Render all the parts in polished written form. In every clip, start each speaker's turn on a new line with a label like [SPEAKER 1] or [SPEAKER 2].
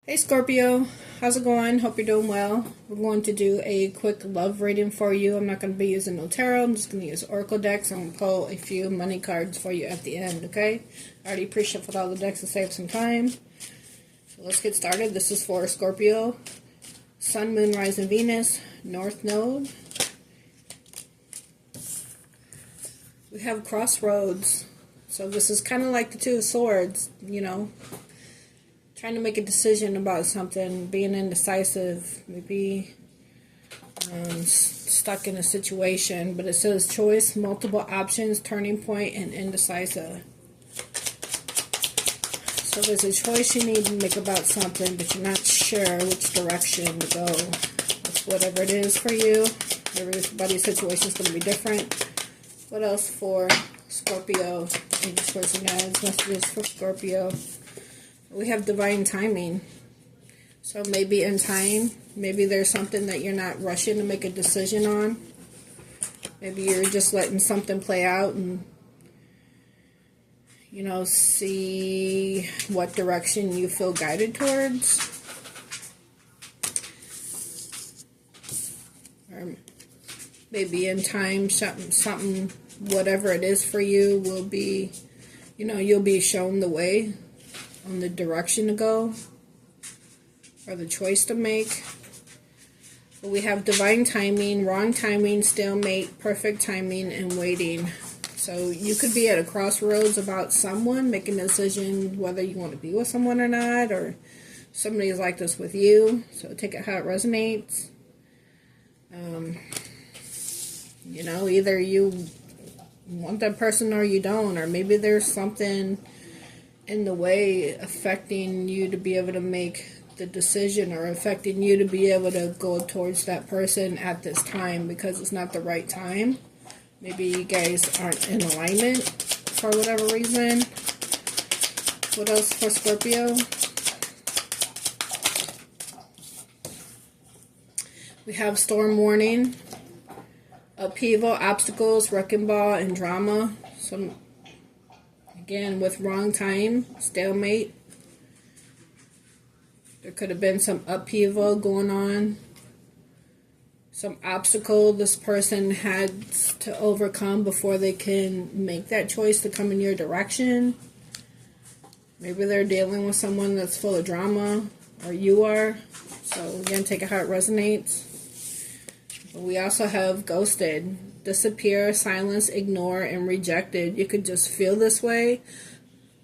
[SPEAKER 1] Hey Scorpio, how's it going? Hope you're doing well. We're going to do a quick love reading for you. I'm not going to be using no tarot. I'm just going to use Oracle decks. I'm going to pull a few money cards for you at the end, okay? I already pre-shuffled all the decks to save some time. So let's get started. This is for Scorpio. Sun, Moon, Rising, Venus, North Node. We have Crossroads. So this is kind of like the Two of Swords, you know. Trying to make a decision about something, being indecisive, maybe stuck in a situation, but it says choice, multiple options, turning point, and indecisive. So there's a choice you need to make about something, but you're not sure which direction to go. It's whatever it is for you. Everybody's situation is going to be different. What else for Scorpio? Angels, words, and guides, messages for Scorpio. We have divine timing. So maybe in time, maybe there's something that you're not rushing to make a decision on. Maybe you're just letting something play out and, you know, see what direction you feel guided towards. Or maybe in time, something, whatever it is for you will be, you know, you'll be shown the way on the direction to go or the choice to make. But we have divine timing, wrong timing, stalemate, perfect timing, and waiting. So you could be at a crossroads about someone, making a decision whether you want to be with someone or not, or somebody is like this with you. So take it how it resonates. You know, either you want that person or you don't, or maybe there's something in the way affecting you to be able to make the decision, or affecting you to be able to go towards that person at this time because it's not the right time. Maybe you guys aren't in alignment for whatever reason. What else for Scorpio? We have storm warning, upheaval, obstacles, wrecking ball, and drama. Again, with wrong time, stalemate. There could have been some upheaval going on. Some obstacle this person had to overcome before they can make that choice to come in your direction. Maybe they're dealing with someone that's full of drama, or you are. So again, take it how it resonates. But we also have ghosted. Disappear, silence, ignore, and rejected. You could just feel this way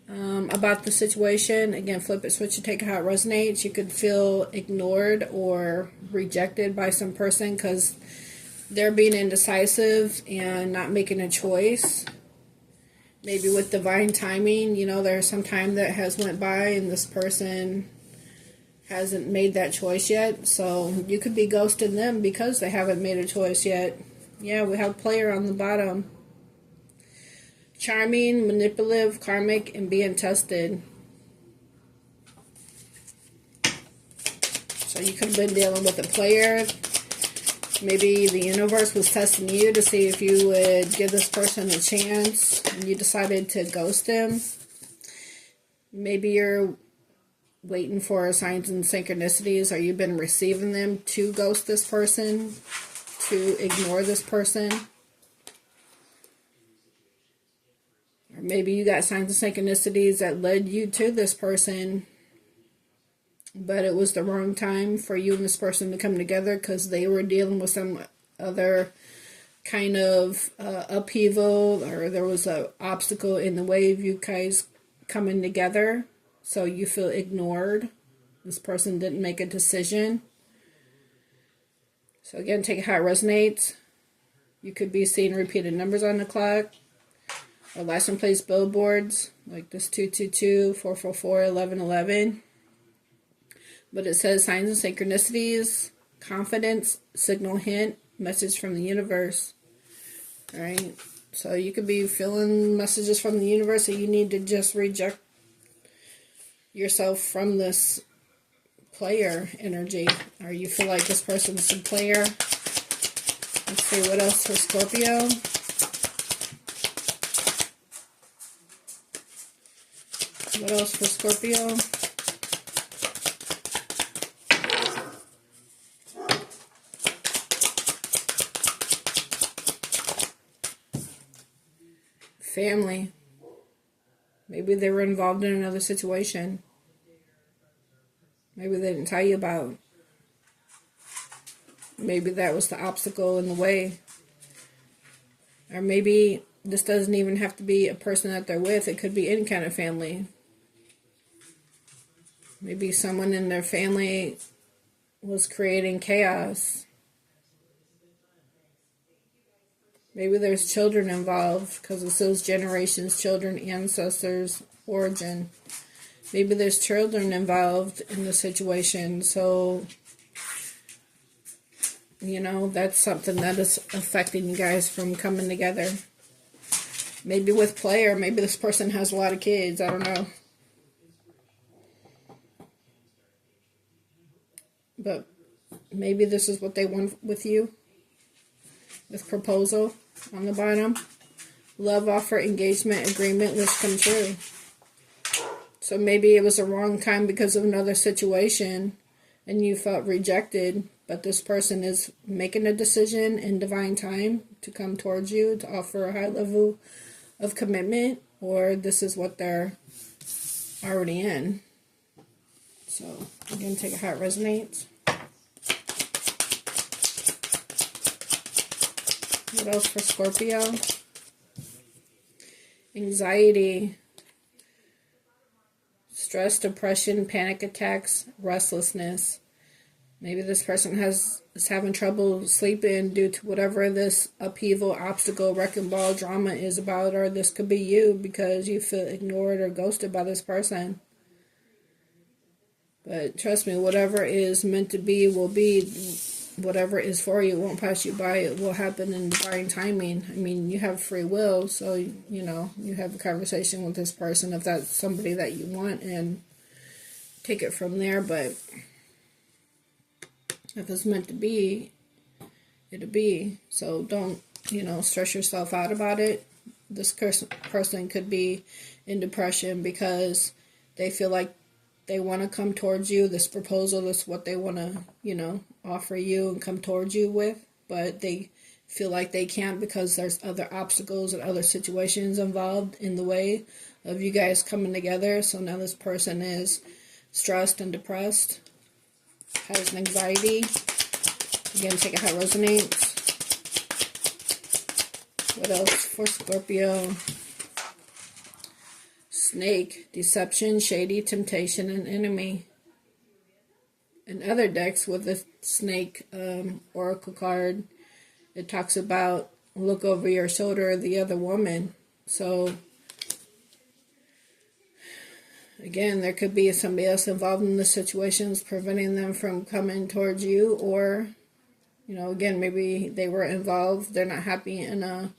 [SPEAKER 1] about the situation. Again, flip it, switch it, take it how it resonates. You could feel ignored or rejected by some person because they're being indecisive and not making a choice. Maybe with divine timing, you know, there's some time that has went by and this person hasn't made that choice yet. So you could be ghosting them because they haven't made a choice yet. Yeah, we have player on the bottom. Charming, manipulative, karmic, and being tested. So you could have been dealing with a player. Maybe the universe was testing you to see if you would give this person a chance, and you decided to ghost them. Maybe you're waiting for signs and synchronicities, or you've been receiving them to ghost this person, to ignore this person. Or maybe you got signs and synchronicities that led you to this person, but it was the wrong time for you and this person to come together because they were dealing with some other kind of upheaval, or there was an obstacle in the way of you guys coming together. So you feel ignored. This person didn't make a decision. So again, take how it resonates. You could be seeing repeated numbers on the clock, or license plate billboards like this 222, 444, 1111. But it says signs and synchronicities, confidence, signal, hint, message from the universe. All right. So you could be feeling messages from the universe that you need to just reject yourself from this player energy, or you feel like this person's a player. Let's see what else for Scorpio. What else for Scorpio? family. Maybe they were involved in another situation. Maybe they didn't tell you about. Maybe that was the obstacle in the way. Or maybe this doesn't even have to be a person that they're with. It could be any kind of family. Maybe someone in their family was creating chaos. Maybe there's children involved because it's those generations, children, ancestors, origin. Maybe there's children involved in the situation. So, you know, that's something that is affecting you guys from coming together. Maybe with play, or maybe this person has a lot of kids. I don't know. But maybe this is what they want with you. With proposal on the bottom. Love offer, engagement, agreement, wish come true. So maybe it was a wrong time because of another situation and you felt rejected. But this person is making a decision in divine time to come towards you to offer a high level of commitment. Or this is what they're already in. So again, take how it resonates. What else for Scorpio? Anxiety, stress, depression, panic attacks, restlessness. Maybe this person is having trouble sleeping due to whatever this upheaval, obstacle, wrecking ball drama is about. Or this could be you because you feel ignored or ghosted by this person. But trust me, whatever is meant to be will be. Whatever is for you won't pass you by. It will happen in divine timing. I mean, you have free will, so, you know, you have a conversation with this person if that's somebody that you want and take it from there. But if it's meant to be, it'll be. So don't, you know, stress yourself out about it. This person could be in depression because they feel like they want to come towards you. This proposal is what they want to, you know, offer you and come towards you with. But they feel like they can't because there's other obstacles and other situations involved in the way of you guys coming together. So now this person is stressed and depressed, has an anxiety. Again, take it how it resonates. What else for Scorpio? Snake, deception, shady, temptation, and enemy. In other decks with the snake oracle card, it talks about look over your shoulder of the other woman. So, again, there could be somebody else involved in the situations preventing them from coming towards you. Or, you know, again, maybe they were involved. They're not happy in a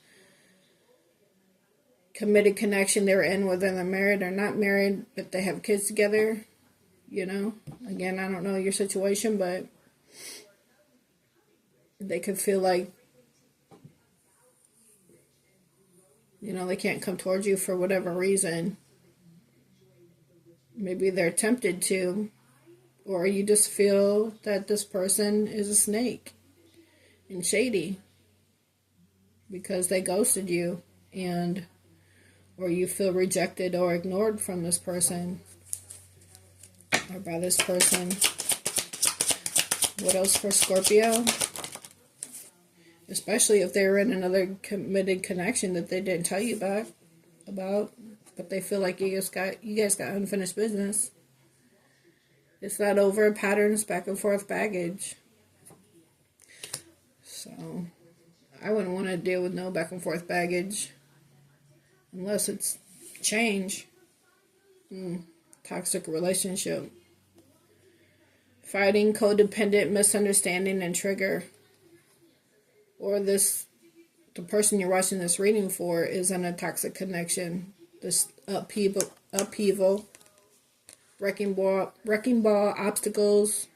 [SPEAKER 1] committed connection they were in, whether they're married or not married, if they have kids together, you know. Again, I don't know your situation, but they could feel like, you know, they can't come towards you for whatever reason. Maybe they're tempted to, or you just feel that this person is a snake and shady because they ghosted you, and or you feel rejected or ignored from this person or by this person. What else for Scorpio? Especially if they were in another committed connection that they didn't tell you about, but they feel like you guys got unfinished business. It's not over. Patterns, back and forth baggage. So I wouldn't want to deal with no back and forth baggage. Unless it's change. Toxic relationship. Fighting, codependent, misunderstanding, and trigger. Or the person you're watching this reading for is in a toxic connection. This upheaval, wrecking ball, obstacles.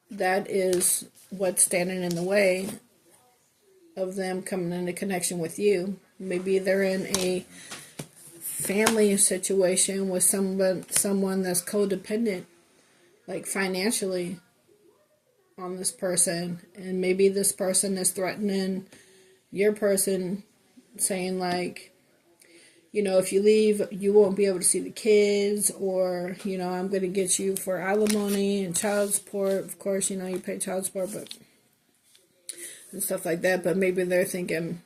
[SPEAKER 1] That is what's standing in the way of them coming into connection with you. Maybe they're in a family situation with someone that's codependent, like financially on this person, and maybe this person is threatening your person, saying like, if you leave, you won't be able to see the kids, or, I'm going to get you for alimony and child support. Of course, you pay child support, and stuff like that, but maybe they're thinking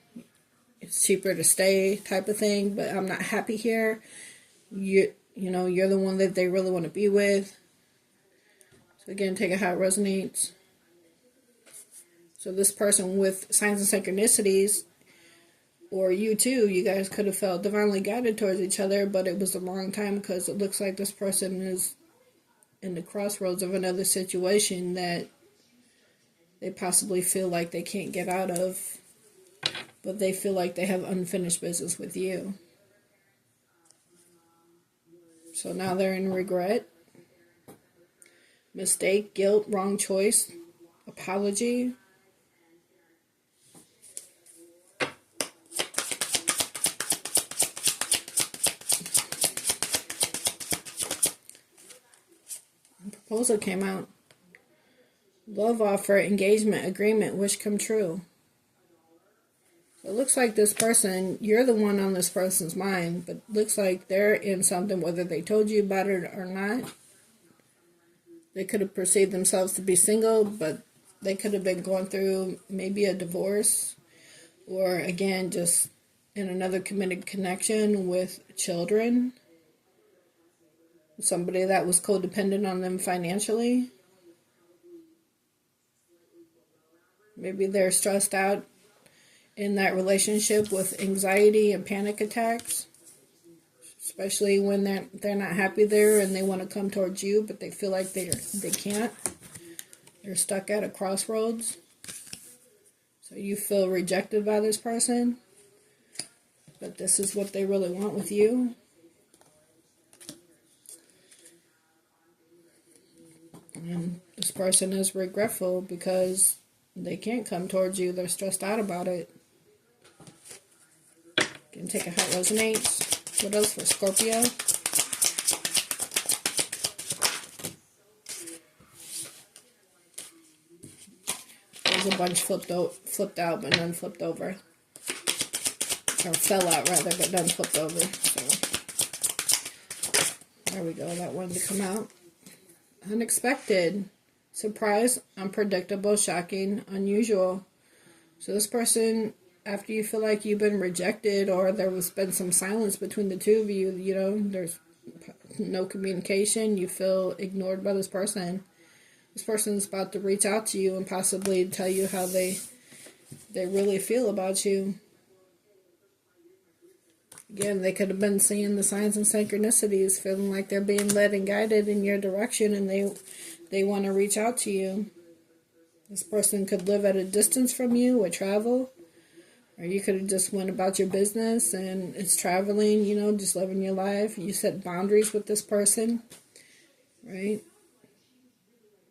[SPEAKER 1] it's cheaper to stay type of thing, but I'm not happy here. You're the one that they really want to be with. So again, take it how it resonates. So this person with signs and synchronicities, or you too, you guys could have felt divinely guided towards each other, but it was the wrong time, because it looks like this person is in the crossroads of another situation that they possibly feel like they can't get out of, but they feel like they have unfinished business with you. So now they're in regret, mistake, guilt, wrong choice, apology. Proposal came out. Love offer, engagement, agreement, wish come true. So it looks like this person, you're the one on this person's mind, but looks like they're in something, whether they told you about it or not. They could have perceived themselves to be single, but they could have been going through maybe a divorce, or again, just in another committed connection with children. Somebody that was codependent on them financially. Maybe they're stressed out in that relationship with anxiety and panic attacks, especially when they're not happy there and they want to come towards you, but they feel like they can't. They're stuck at a crossroads. So you feel rejected by this person, but this is what they really want with you. And this person is regretful because they can't come towards you. They're stressed out about it. Can take a how it resonates. What else for Scorpio? There's a bunch flipped out, but none flipped over. Or fell out, rather, but none flipped over. So there we go. That one to come out. Unexpected. Surprise, unpredictable, shocking, unusual. So this person, after you feel like you've been rejected, or there was been some silence between the two of you, there's no communication, you feel ignored by this person. This person's about to reach out to you and possibly tell you how they really feel about you. Again, they could have been seeing the signs and synchronicities, feeling like they're being led and guided in your direction, and they want to reach out to you. This person could live at a distance from you or travel, or you could have just went about your business and it's traveling, just living your life. You set boundaries with this person, right?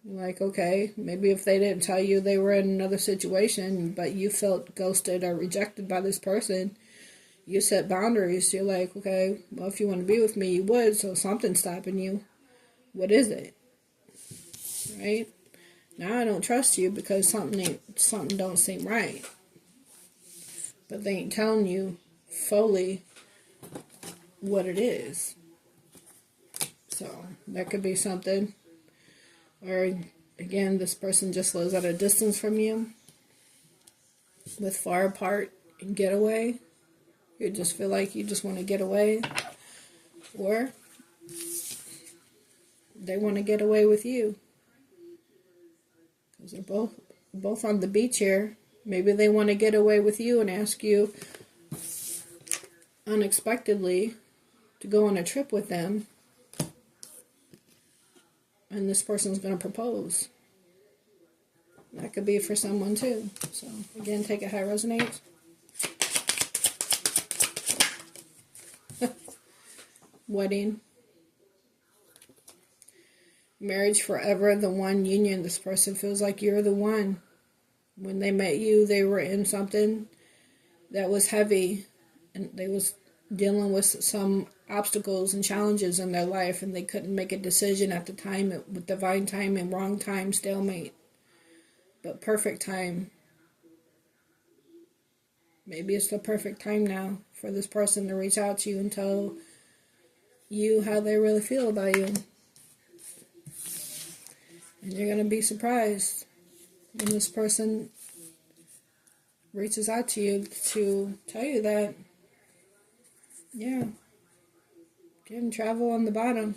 [SPEAKER 1] Like, okay, maybe if they didn't tell you they were in another situation, but you felt ghosted or rejected by this person, you set boundaries. You're like, okay, well, if you want to be with me, you would, so something's stopping you. What is it? Right? Now I don't trust you because something don't seem right. But they ain't telling you fully what it is. So that could be something. Or again, this person just lives at a distance from you, with far apart and get away. You just feel like you just want to get away. Or they want to get away with you. Because they're both on the beach here. Maybe they want to get away with you and ask you unexpectedly to go on a trip with them. And this person's going to propose. That could be for someone too. So again, take it how it resonates. Wedding. Marriage forever, the one union. This person feels like you're the one. When they met you, they were in something that was heavy, and they was dealing with some obstacles and challenges in their life, and they couldn't make a decision at the time, with divine time and wrong time, stalemate. but perfect time. Maybe it's the perfect time now for this person to reach out to you and tell you how they really feel about you. And you're going to be surprised when this person reaches out to you to tell you that. Yeah. Getting travel on the bottom.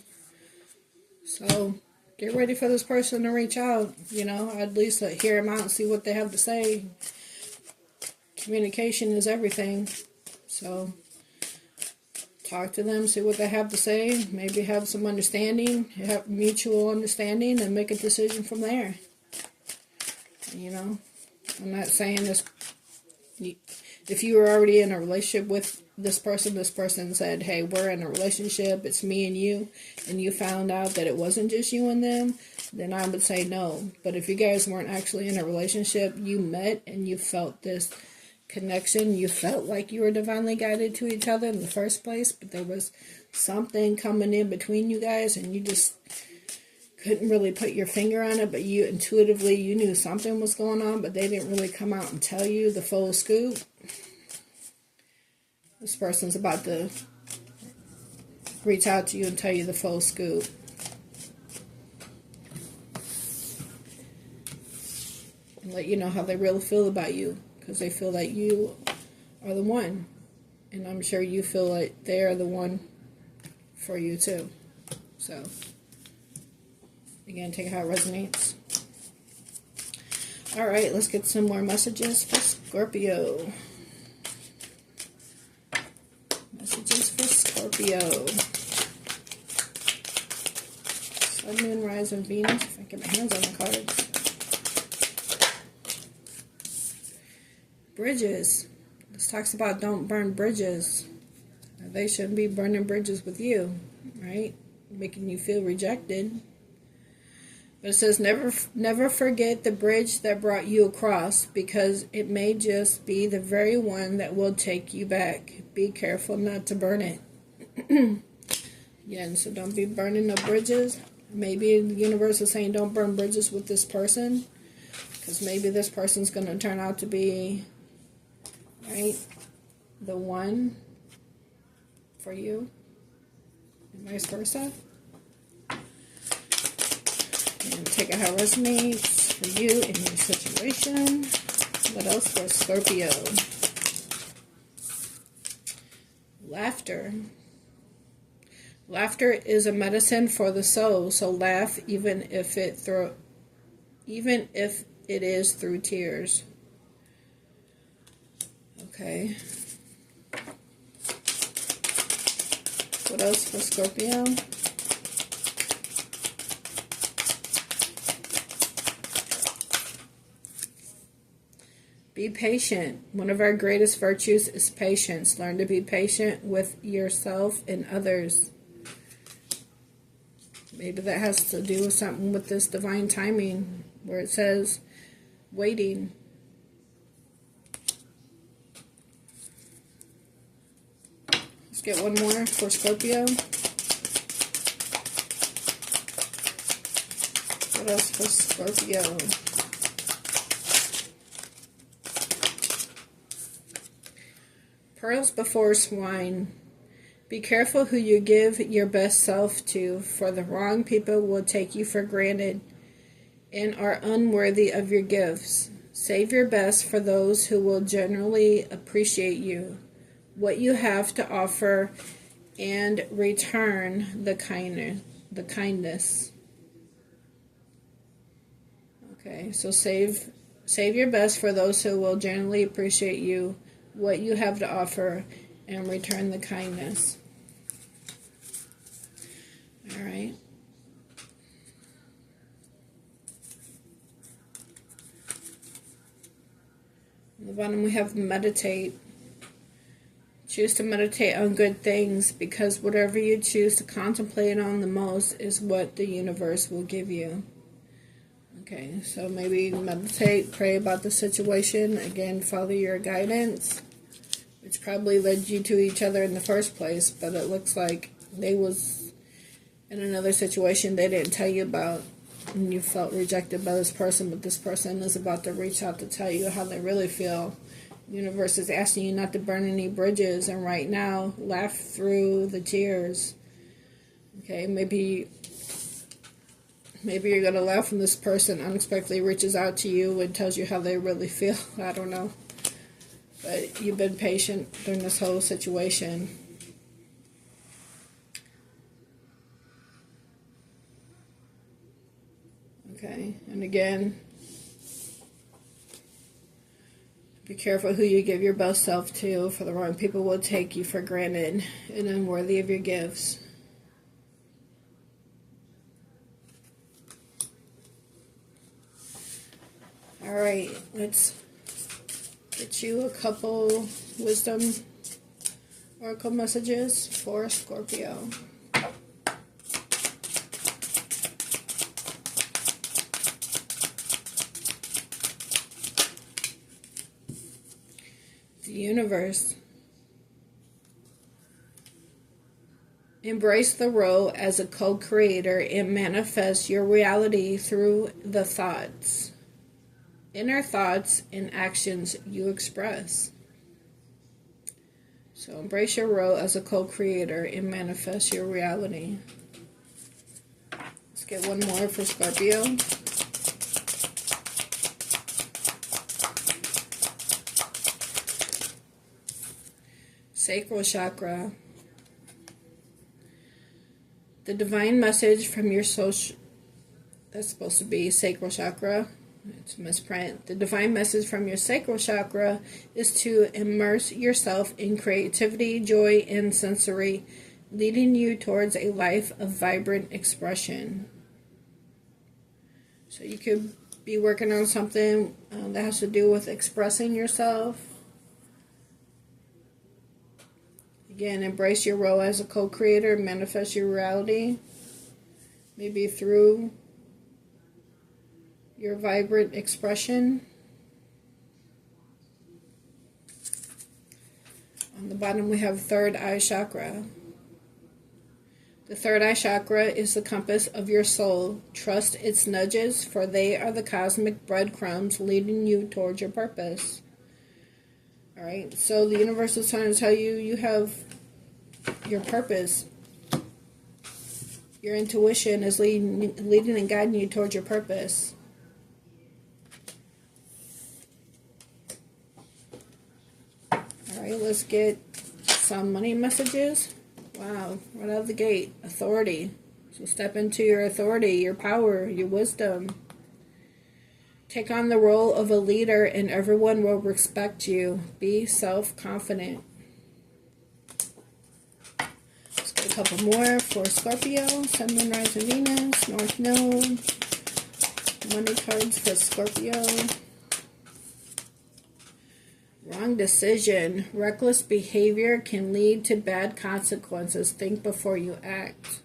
[SPEAKER 1] So get ready for this person to reach out. You know, at least hear them out and see what they have to say. Communication is everything. So talk to them, see what they have to say. Maybe have some understanding, have mutual understanding, and make a decision from there. You know, I'm not saying this. If you were already in a relationship with this person said, hey, we're in a relationship, it's me and you found out that it wasn't just you and them, then I would say no. But if you guys weren't actually in a relationship, you met and you felt this connection, you felt like you were divinely guided to each other in the first place, but there was something coming in between you guys and you just couldn't really put your finger on it, but you intuitively, you knew something was going on, but they didn't really come out and tell you the full scoop. This person's about to reach out to you and tell you the full scoop. And let you know how they really feel about you. Because they feel like you are the one. And I'm sure you feel like they are the one for you too. So, again, take it how it resonates. Alright, let's get some more messages for Scorpio. Messages for Scorpio. Sun, Moon, Rise, and Venus. If I can get my hands on the cards. Bridges. This talks about don't burn bridges. They shouldn't be burning bridges with you, right? Making you feel rejected. But it says never forget the bridge that brought you across, because it may just be the very one that will take you back. Be careful not to burn it. Yeah, and so don't be burning no bridges. Maybe the universe is saying don't burn bridges with this person, because maybe this person's going to turn out to be, right, the one for you, and vice versa. And take it how it resonates for you in your situation. What else for Scorpio? Laughter. Laughter is a medicine for the soul, so laugh even if it is through tears. Okay. What else for Scorpio? Be patient. One of our greatest virtues is patience. Learn to be patient with yourself and others. Maybe that has to do with something with this divine timing, where it says waiting. Let's get one more for Scorpio. What else for Scorpio? Pearls before swine. Be careful who you give your best self to, for the wrong people will take you for granted and are unworthy of your gifts. Save your best for those who will generally appreciate you, what you have to offer, and return the kindness. Okay, so save your best for those who will generally appreciate you, what you have to offer, and return the kindness. All right. On the bottom we have meditate. Choose to meditate on good things, because whatever you choose to contemplate on the most is what the universe will give you. Okay, so maybe meditate, pray about the situation. Again, follow your guidance, which probably led you to each other in the first place, but it looks like they was in another situation they didn't tell you about. and you felt rejected by this person, but this person is about to reach out to tell you how they really feel. The universe is asking you not to burn any bridges, and right now, laugh through the tears. Okay, maybe you're going to laugh when this person unexpectedly reaches out to you and tells you how they really feel. I don't know. But you've been patient during this whole situation. Okay, and again, be careful who you give your best self to, for the wrong people will take you for granted and unworthy of your gifts. Alright, let's get you a couple wisdom oracle messages for Scorpio. The universe. Embrace the role as a co-creator and manifest your reality through the thoughts, inner thoughts and actions you express. So embrace your role as a co-creator and manifest your reality. Let's get one more for Scorpio. Sacral chakra. The divine message from your social... That's supposed to be sacral chakra. It's a misprint. The divine message from your sacral chakra is to immerse yourself in creativity, joy, and sensory, leading you towards a life of vibrant expression. So you could be working on something that has to do with expressing yourself. Again, embrace your role as a co-creator, manifest your reality, maybe through your vibrant expression. On the bottom we have third eye chakra. The third eye chakra is the compass of your soul. Trust its nudges, for they are the cosmic breadcrumbs leading you towards your purpose. Alright, so the universe is trying to tell you, you have your purpose. Your intuition is leading and guiding you towards your purpose. Alright, let's get some money messages. Wow, right out of the gate. Authority. So step into your authority, your power, your wisdom. Take on the role of a leader and everyone will respect you. Be self-confident. Let's get a couple more for Scorpio. Sun, Moon, Rising, Venus, North Node. Money cards for Scorpio. Wrong decision. Reckless behavior can lead to bad consequences. Think before you act.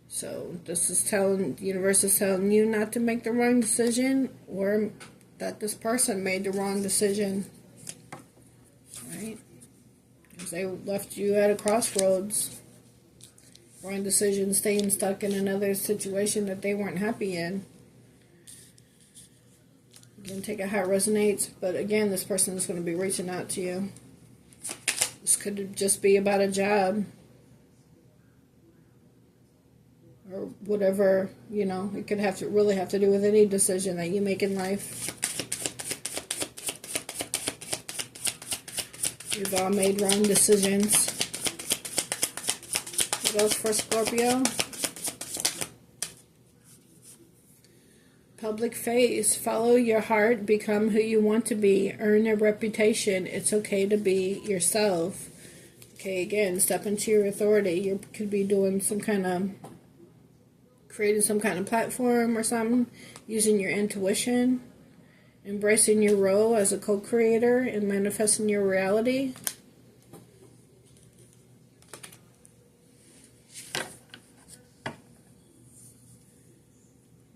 [SPEAKER 1] So this is telling, the universe is telling you not to make the wrong decision, or that this person made the wrong decision. Right? Because they left you at a crossroads. Wrong decision, staying stuck in another situation that they weren't happy in. Again, take it how it resonates. But again, this person is going to be reaching out to you. This could just be about a job. Or whatever, you know, it could really have to do with any decision that you make in life. You've all made wrong decisions. What else for Scorpio? Public face. Follow your heart. Become who you want to be. Earn a reputation. It's okay to be yourself. Okay, again, step into your authority. You could be doing some kind of, creating some kind of platform or something, using your intuition, embracing your role as a co-creator and manifesting your reality.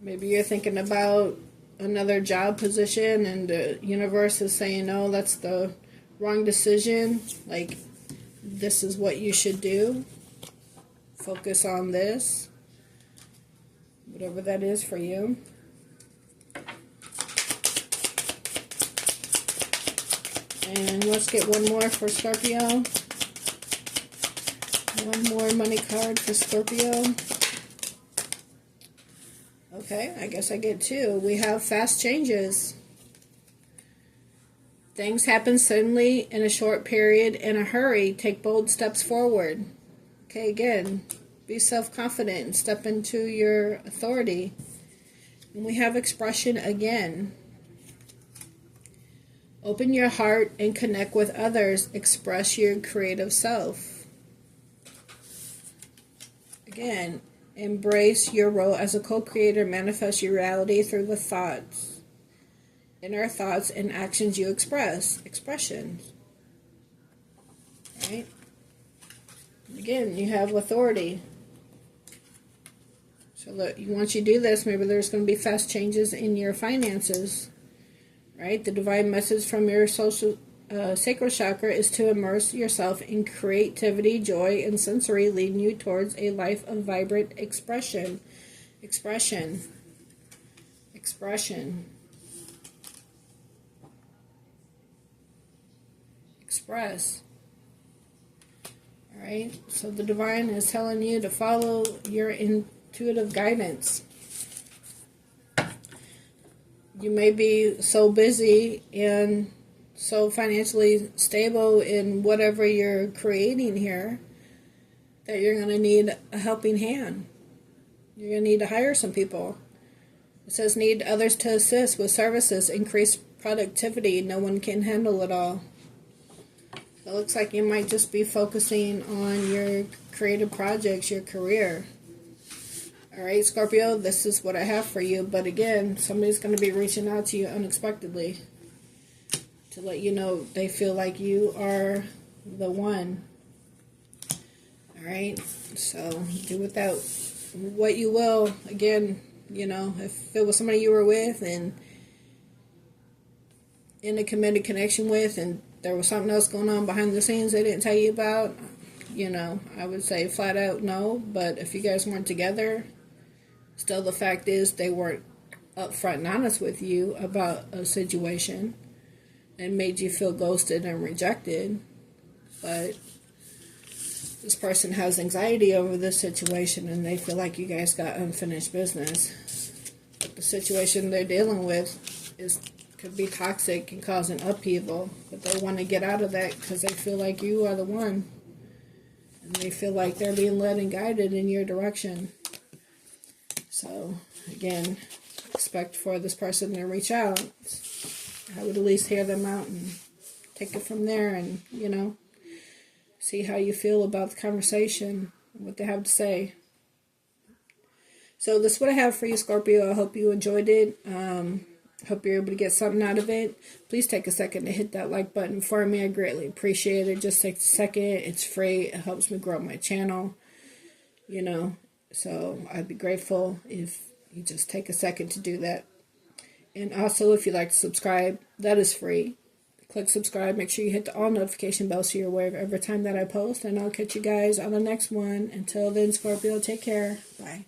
[SPEAKER 1] Maybe you're thinking about another job position and the universe is saying, no, that's the wrong decision. Like, this is what you should do. Focus on this. whatever that is for you. And let's get one more for Scorpio. One more money card for Scorpio. Okay, I guess I get two. We have fast changes. Things happen suddenly in a short period, in a hurry. Take bold steps forward. Okay, again, be self-confident and step into your authority. And we have expression again. Open your heart and connect with others. Express your creative self. Again, embrace your role as a co-creator. Manifest your reality through the thoughts, inner thoughts and actions you express. Expressions. Right? Again, you have authority. So look, once you do this, maybe there's going to be fast changes in your finances. Right? The divine message from your sacral chakra is to immerse yourself in creativity, joy, and sensory, leading you towards a life of vibrant expression. Expression. Expression. Express. Alright? So the divine is telling you to follow your intuitive guidance. You may be so busy and so financially stable in whatever you're creating here that you're going to need a helping hand. You're going to need to hire some people. It says need others to assist with services, increase productivity. No one can handle it all. It looks like you might just be focusing on your creative projects, your career. Alright, Scorpio, this is what I have for you. But again, somebody's going to be reaching out to you unexpectedly to let you know they feel like you are the one. Alright, so do with that what you will. Again, you know, if it was somebody you were with and in a committed connection with and there was something else going on behind the scenes they didn't tell you about, you know, I would say flat out no. But if you guys weren't together, still the fact is they weren't upfront and honest with you about a situation and made you feel ghosted and rejected. But this person has anxiety over this situation and they feel like you guys got unfinished business. The situation they're dealing with could be toxic and causing upheaval, but they want to get out of that because they feel like you are the one. And they feel like they're being led and guided in your direction. So, again, expect for this person to reach out. I would at least hear them out and take it from there and, you know, see how you feel about the conversation, what they have to say. So this is what I have for you, Scorpio. I hope you enjoyed it. Hope you're able to get something out of it. Please take a second to hit that like button for me. I greatly appreciate it. Just take a second. It's free. It helps me grow my channel. You know, so I'd be grateful if you just take a second to do that. And also, if you'd like to subscribe, that is free. Click subscribe. Make sure you hit the all notification bell so you're aware of every time that I post. And I'll catch you guys on the next one. Until then, Scorpio, take care. Bye.